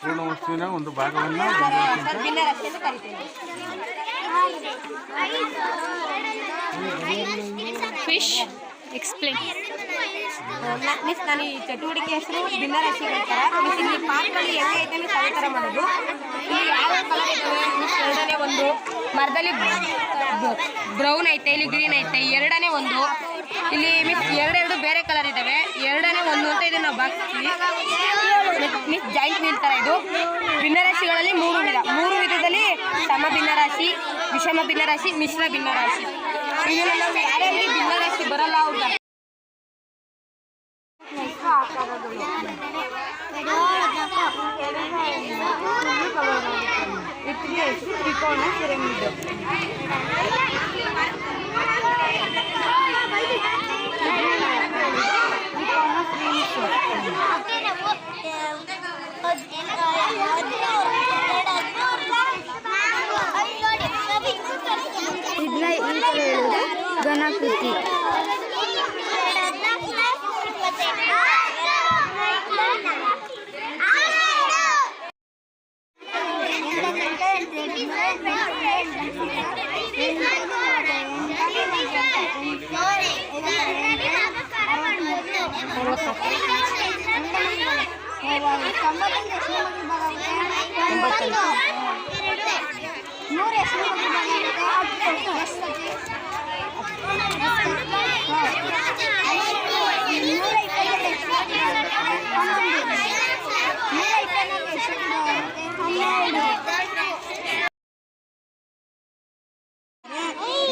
ಪೂರ್ಣ ವಸ್ತುವಿನ ಒಂದು ಭಾಗವನ್ನು ಫಿಶ್ ಎಕ್ಸ್ಪ್ಲೇನ್. ಮಿಸ್ ನಾನು ಈ ಚಟುವಟಿಕೆ ಹೆಸರು ಭಿನ್ನರಾಶಿ ಹೇಳ್ತಾರೆ. ಮಿಸ್ ಇಲ್ಲಿ ಪಾರ್ಕಲ್ಲಿ ಹೆಂಗೆ ಐತೆ ಮಿಸ್ ಅದೇ ಥರ ಮಾಡೋದು. ಇಲ್ಲಿ ಯಾವ ಕಲರ್ ಐತೆ ಮಿಸ್ ಎರಡನೇ ಒಂದು ಮರದಲ್ಲಿ ಬ್ರೌನ್ ಐತೆ, ಇಲ್ಲಿ ಗ್ರೀನ್ ಐತೆ, ಎರಡನೇ ಒಂದು ಇಲ್ಲಿ ಮಿಸ್ ಎರಡೆರಡು ಬೇರೆ ಕಲರ್ ಇದ್ದಾವೆ, ಎರಡನೇ ಒಂದು ಅಂತ ಇದೆ ನಾವು ಬಾಕ್ಸ್ತೀವಿ ಮಿಸ್. ಜಾಯಿಂಟ್ ವೀಲ್ ಥರ ಇದು. ಭಿನ್ನರಾಶಿಗಳಲ್ಲಿ ಮೂರು ವಿಧದಲ್ಲಿ ಸಮ ಭಿನ್ನರಾಶಿ, ವಿಷಮ ಭಿನ್ನರಾಶಿ, ಮಿಶ್ರ ಭಿನ್ನರಾಶಿ. ಇದನ್ನು ನಾವು ಯಾರ್ಯಾರಿಗೆ ಭಿನ್ನರಾಶಿ ಬರಲ್ಲ ಅವ್ರಿಗೆ ತ್ರಿಕೋಣ ಪಿರಮಿಡ್. ಇದನ್ನ ಈ ಥರ ಹೇಳಿದ್ರೆ ಘನಾಕೃತಿ.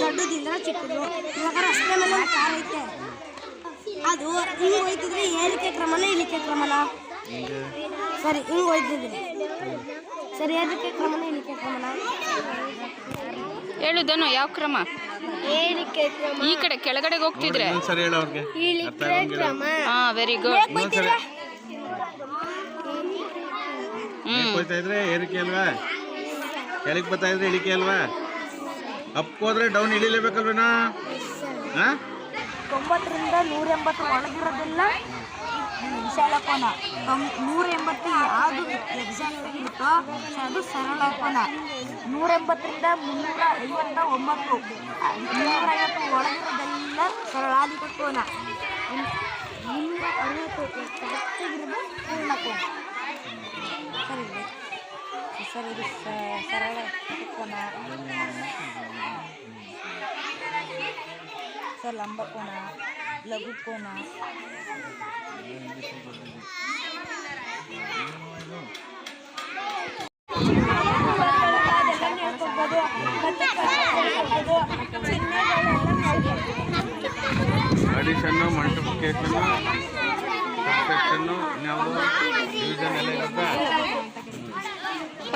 ದೊಡ್ಡದಿಂದ ಚಿಕ್ಕದು. ಇವಾಗ ರಸ್ತೆ ಮೇಲೆ ಒಂದು ಕಾರ್ ಐತೆ, ಅದು ಹಿಂಗೆ ಹೋಯ್ತಿದ್ರೆ ಏರಿಕೆ ಕ್ರಮನ ಇಳಿಕೆ ಕ್ರಮನ? ಸರಿ, ಹಿಂಗೆ ಹೋಯ್ತಿದ್ರಿ ಸರಿ, ಏರಿಕೆ ಕ್ರಮನ ಇಳಿಕೆ ಕ್ರಮನ? ಹೇಳುದನು ಯಾವ ಕ್ರಮ? ಏರಿಕೆ ಕ್ರಮ. ಈ ಕಡೆ ಕೆಳಗಡೆಗೆ ಹೋಗ್ತಿದ್ರೆ ಇಳಿಕೆ ಕ್ರಮ. ಹಾ, ವೆರಿ ಗುಡ್. ಹೋಗ್ತಾ ಇದ್ರೆ ಏರಿಕೆ ಅಲ್ವಾ, ಕೆಳಗೆ ಬರ್ತಾ ಇದ್ರೆ ಇಳಿಕೆ ಅಲ್ವಾ? ಅಪ್ ಹೋದ್ರೆ ಡೌನ್ ಇಳಿಲೇಬೇಕಲ್ವೇನಾ? 90ರಿಂದ 180 ಒಳಗಿರೋದೆಲ್ಲ ವಿಶಾಲ ಕೋನ. 180 ಯಾವುದು ಎಕ್ಸಾಕ್ಟಾಗಿರುತ್ತೋ ಅದು ಸರಳ ಕೋನ. 180ರಿಂದ 359 350 ಒಳಗಿರೋದೆಲ್ಲ ಸರಳಾಧಿಕ ಕೋನ. 360 ಹೆಚ್ಚಿಗಿರೋದು ಪೂರ್ಣ ಕೋನ. ಸರಿ, ಇದು ಸರಳ ಕೋನ, ಸರ್ ಲಂಬ ಕೋನ, ಲಘು ಕೋನ. ಅಡಿಷನ್ನು, ಮಲ್ಟಿಪ್ಲಿಕೇಶನ್ನು, ಸಬ್ಟ್ರಾಕ್ಷನ್ನು, ಇನ್ಯಾವುದು ಡಿವಿಷನ್ ಎಲ್ಲ ಇರುತ್ತಾ?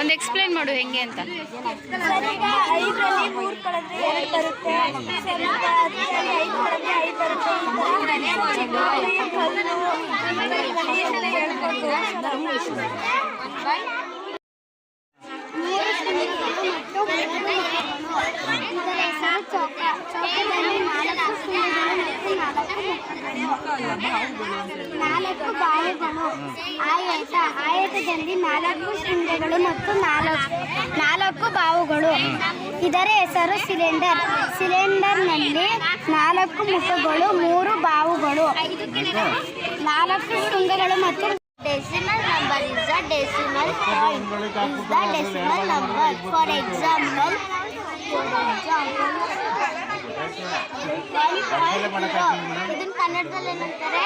ಒಂದು ಎಕ್ಸ್ಪ್ಲೇನ್ ಮಾಡು ಹೆಂಗೆ ಅಂತ. 5ರಲ್ಲಿ 3 ಕಳೆದ್ರೆ 2 ಬರುತ್ತೆ. 10ರಲ್ಲಿ 5 ಕಳೆದ್ರೆ 5 ಬರುತ್ತೆ. ನಾಲ್ಕು ಬಾಹುಗಳು. ಆಯತದಲ್ಲಿ 4 ಶೃಂಗಗಳು ಮತ್ತು 4 ಬಾಹುಗಳು. ಇದರ ಹೆಸರು ಸಿಲಿಂಡರ್. ಸಿಲಿಂಡರ್ನಲ್ಲಿ 4 ಮುಖಗಳು, 3 ಬಾಹುಗಳು, 4 ಶೃಂಗಗಳು ಮತ್ತು decimal number is the decimal point is the decimal number. For example, ಇದನ್ನ ಕನ್ನಡದಲ್ಲಿ ಏನಂತಾರೆ?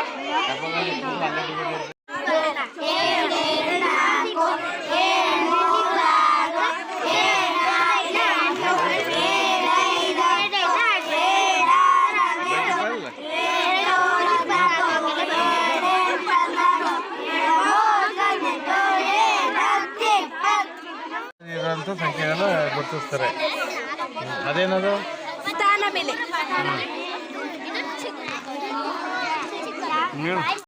ಇರೋಂಥ ಸಂಖ್ಯೆಗಳನ್ನ ಗುರುತಿಸ್ತಾರೆ. ಅದೇನದು? ಸ್ಥಾನ ಬೆಲೆ.